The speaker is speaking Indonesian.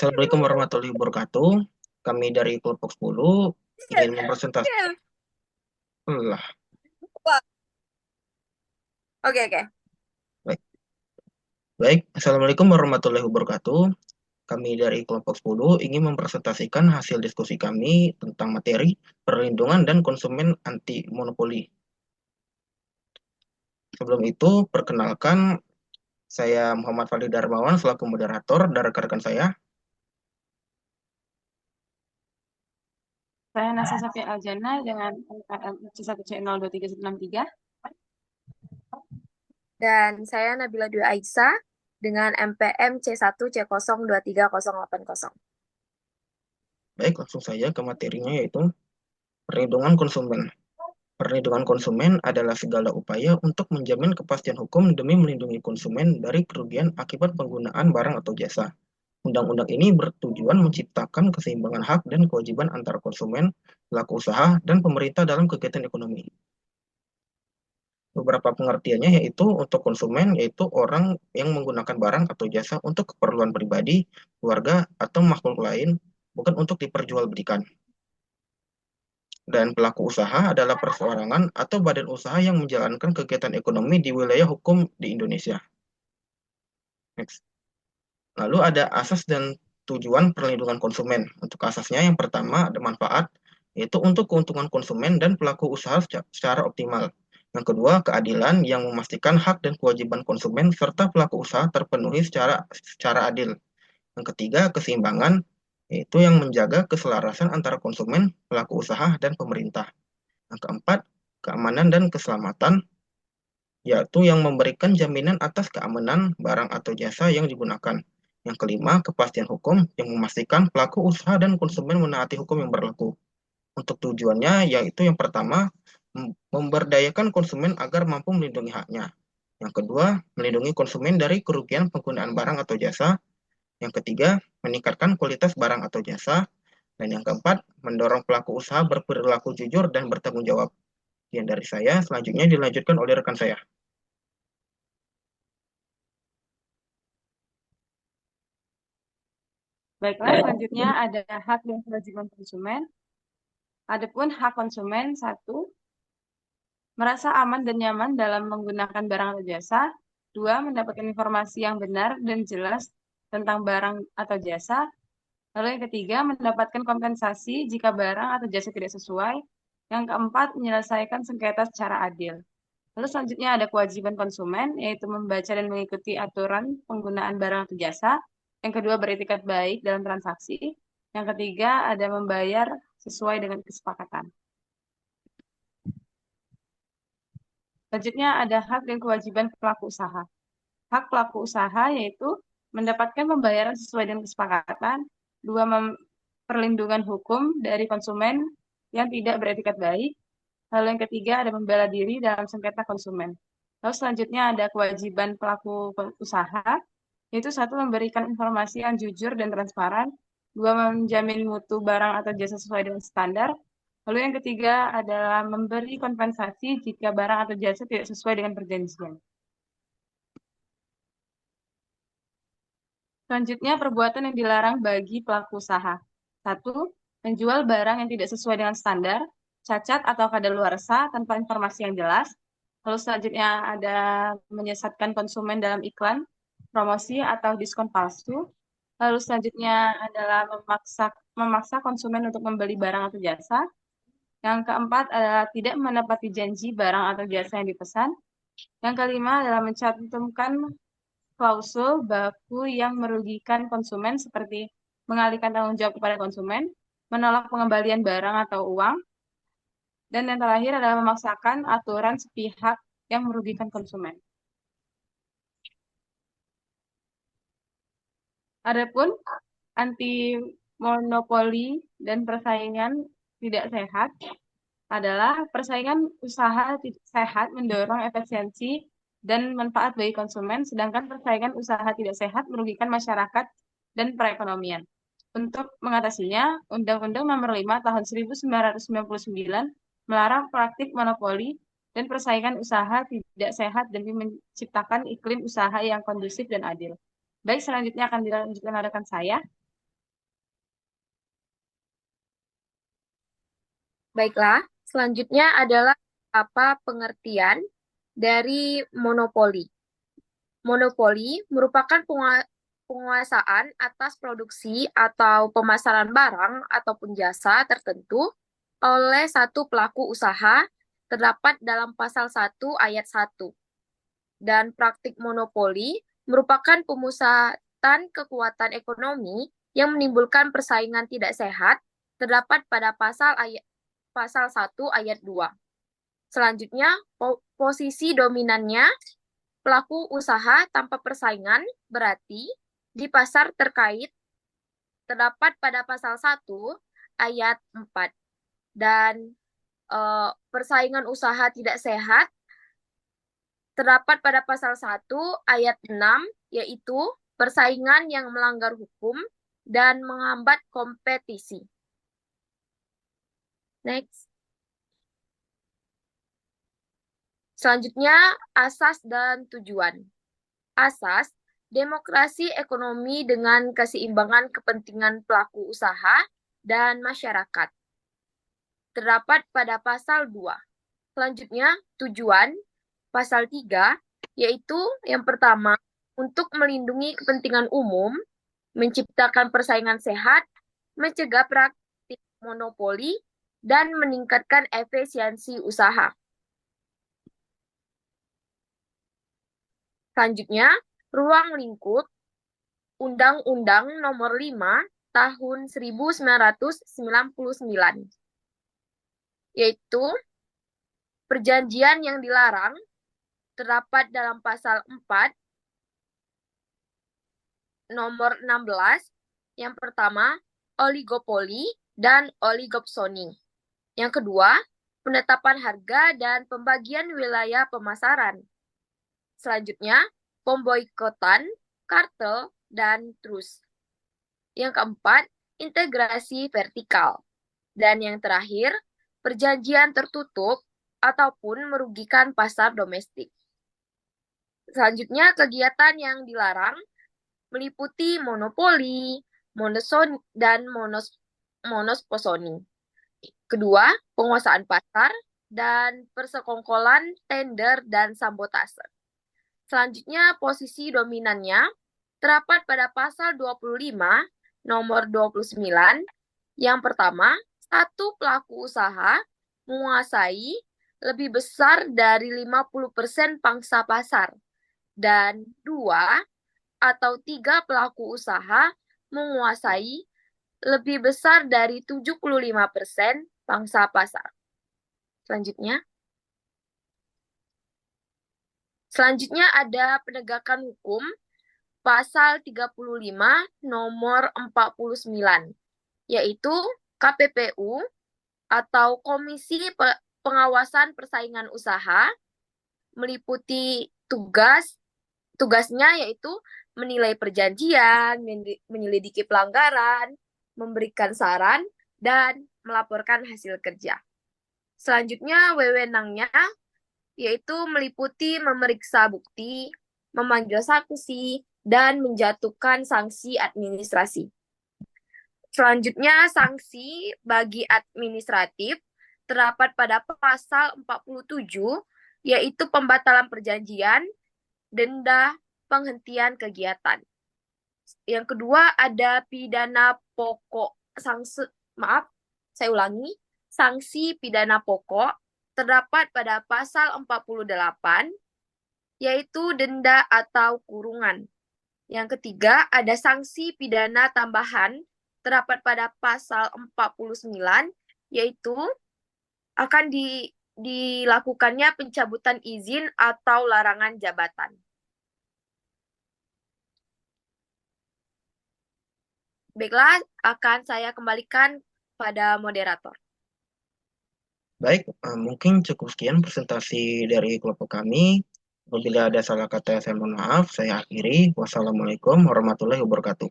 Assalamualaikum warahmatullahi wabarakatuh. Kami dari kelompok 10 ingin mempresentasikan. Iya. Lah, Wah. Oke, oke. baik. Baik, Assalamualaikum warahmatullahi wabarakatuh. Kami dari kelompok 10 ingin mempresentasikan hasil diskusi kami tentang materi perlindungan dan konsumen anti monopoli. Sebelum itu, perkenalkan saya Muhammad Fadli Darmawan selaku moderator dan rekan-rekan saya. Saya Nasa Safia Aljana dengan NPM C1C02363. Dan saya Nabila Dwi Aisyah dengan MPM C1C0230080. Baik, langsung saja ke materinya yaitu perlindungan konsumen. Perlindungan konsumen adalah segala upaya untuk menjamin kepastian hukum demi melindungi konsumen dari kerugian akibat penggunaan barang atau jasa. Undang-undang ini bertujuan menciptakan keseimbangan hak dan kewajiban antara konsumen, pelaku usaha, dan pemerintah dalam kegiatan ekonomi. Beberapa pengertiannya yaitu untuk konsumen, yaitu orang yang menggunakan barang atau jasa untuk keperluan pribadi, keluarga, atau makhluk lain, bukan untuk diperjualbelikan. Dan pelaku usaha adalah perseorangan atau badan usaha yang menjalankan kegiatan ekonomi di wilayah hukum di Indonesia. Next. Lalu ada asas dan tujuan perlindungan konsumen. Untuk asasnya yang pertama ada manfaat, yaitu untuk keuntungan konsumen dan pelaku usaha secara optimal. Yang kedua, keadilan yang memastikan hak dan kewajiban konsumen serta pelaku usaha terpenuhi secara adil. Yang ketiga, keseimbangan, yaitu yang menjaga keselarasan antara konsumen, pelaku usaha, dan pemerintah. Yang keempat, keamanan dan keselamatan, yaitu yang memberikan jaminan atas keamanan barang atau jasa yang digunakan. Yang kelima, kepastian hukum yang memastikan pelaku usaha dan konsumen menaati hukum yang berlaku. Untuk tujuannya, yaitu yang pertama, memberdayakan konsumen agar mampu melindungi haknya. Yang kedua, melindungi konsumen dari kerugian penggunaan barang atau jasa. Yang ketiga, meningkatkan kualitas barang atau jasa. Dan yang keempat, mendorong pelaku usaha berperilaku jujur dan bertanggung jawab. Yang dari saya, selanjutnya dilanjutkan oleh rekan saya. Baiklah, selanjutnya ada hak dan kewajiban konsumen. Adapun hak konsumen, satu, merasa aman dan nyaman dalam menggunakan barang atau jasa. Dua, mendapatkan informasi yang benar dan jelas tentang barang atau jasa. Lalu yang ketiga, mendapatkan kompensasi jika barang atau jasa tidak sesuai. Yang keempat, menyelesaikan sengketa secara adil. Lalu selanjutnya ada kewajiban konsumen, yaitu membaca dan mengikuti aturan penggunaan barang atau jasa. Yang kedua, beretikat baik dalam transaksi. Yang ketiga, ada membayar sesuai dengan kesepakatan. Selanjutnya ada hak dan kewajiban pelaku usaha. Hak pelaku usaha yaitu mendapatkan pembayaran sesuai dengan kesepakatan. Dua, perlindungan hukum dari konsumen yang tidak beretikat baik. Lalu yang ketiga ada membela diri dalam sengketa konsumen. Lalu selanjutnya ada kewajiban pelaku usaha, yaitu satu, memberikan informasi yang jujur dan transparan. Dua, menjamin mutu barang atau jasa sesuai dengan standar. Lalu yang ketiga adalah memberi kompensasi jika barang atau jasa tidak sesuai dengan perjanjian. Selanjutnya, perbuatan yang dilarang bagi pelaku usaha. Satu, menjual barang yang tidak sesuai dengan standar, cacat atau kadaluarsa tanpa informasi yang jelas. Lalu selanjutnya ada menyesatkan konsumen dalam iklan, promosi atau diskon palsu. Lalu selanjutnya adalah memaksa konsumen untuk membeli barang atau jasa. Yang keempat adalah tidak menepati janji barang atau jasa yang dipesan. Yang kelima adalah mencantumkan klausul baku yang merugikan konsumen seperti mengalihkan tanggung jawab kepada konsumen, menolak pengembalian barang atau uang, dan yang terakhir adalah memaksakan aturan sepihak yang merugikan konsumen. Adapun anti monopoli dan persaingan tidak sehat adalah persaingan usaha tidak sehat mendorong efisiensi dan manfaat bagi konsumen, sedangkan persaingan usaha tidak sehat merugikan masyarakat dan perekonomian. Untuk mengatasinya, Undang-Undang Nomor 5 Tahun 1999 melarang praktik monopoli dan persaingan usaha tidak sehat demi menciptakan iklim usaha yang kondusif dan adil. Baik, selanjutnya akan dilanjutkan rekan saya. Baiklah, selanjutnya adalah apa pengertian dari monopoli. Monopoli merupakan penguasaan atas produksi atau pemasaran barang ataupun jasa tertentu oleh satu pelaku usaha terdapat dalam pasal 1 ayat 1. Dan praktik monopoli merupakan pemusatan kekuatan ekonomi yang menimbulkan persaingan tidak sehat terdapat pada pasal 1 ayat 2. Selanjutnya, posisi dominannya pelaku usaha tanpa persaingan berarti di pasar terkait terdapat pada pasal 1 ayat 4. Dan persaingan usaha tidak sehat terdapat pada pasal 1 ayat 6, yaitu persaingan yang melanggar hukum dan menghambat kompetisi. Next. Selanjutnya, asas dan tujuan. Asas, demokrasi ekonomi dengan keseimbangan kepentingan pelaku usaha dan masyarakat. Terdapat pada pasal 2. Selanjutnya, tujuan, pasal 3, yaitu yang pertama, untuk melindungi kepentingan umum, menciptakan persaingan sehat, mencegah praktik monopoli, dan meningkatkan efisiensi usaha. Selanjutnya, ruang lingkup Undang-Undang Nomor 5 Tahun 1999, yaitu perjanjian yang dilarang terdapat dalam pasal 4 nomor 16. Yang pertama, oligopoli dan oligopsoni. Yang kedua, penetapan harga dan pembagian wilayah pemasaran. Selanjutnya, pemboikotan, kartel, dan trust. Yang keempat, integrasi vertikal. Dan yang terakhir, perjanjian tertutup ataupun merugikan pasar domestik. Selanjutnya, kegiatan yang dilarang meliputi monopoli, monosoni, dan monosposoni. Kedua, penguasaan pasar dan persekongkolan, tender, dan sabotase. Selanjutnya, posisi dominannya terdapat pada pasal 25 nomor 29. Yang pertama, satu pelaku usaha menguasai lebih besar dari 50% pangsa pasar. Dan 2 atau 3 pelaku usaha menguasai lebih besar dari 75% pangsa pasar. Selanjutnya ada penegakan hukum pasal 35 nomor 49, yaitu KPPU atau Komisi Pengawasan Persaingan Usaha meliputi tugasnya yaitu menilai perjanjian, menyelidiki pelanggaran, memberikan saran, dan melaporkan hasil kerja. Selanjutnya, wewenangnya yaitu meliputi memeriksa bukti, memanggil saksi, dan menjatuhkan sanksi administrasi. Selanjutnya, sanksi bagi administratif terdapat pada pasal 47, yaitu pembatalan perjanjian, denda, penghentian kegiatan. Yang kedua ada pidana pokok. Sanksi pidana pokok terdapat pada pasal 48, yaitu denda atau kurungan. Yang ketiga, ada sanksi pidana tambahan terdapat pada pasal 49, yaitu akan dilakukannya pencabutan izin atau larangan jabatan. Baiklah, akan saya kembalikan pada moderator. Baik, mungkin cukup sekian presentasi dari kelompok kami. Apabila ada salah kata, saya mohon maaf. Saya akhiri. Wassalamualaikum warahmatullahi wabarakatuh.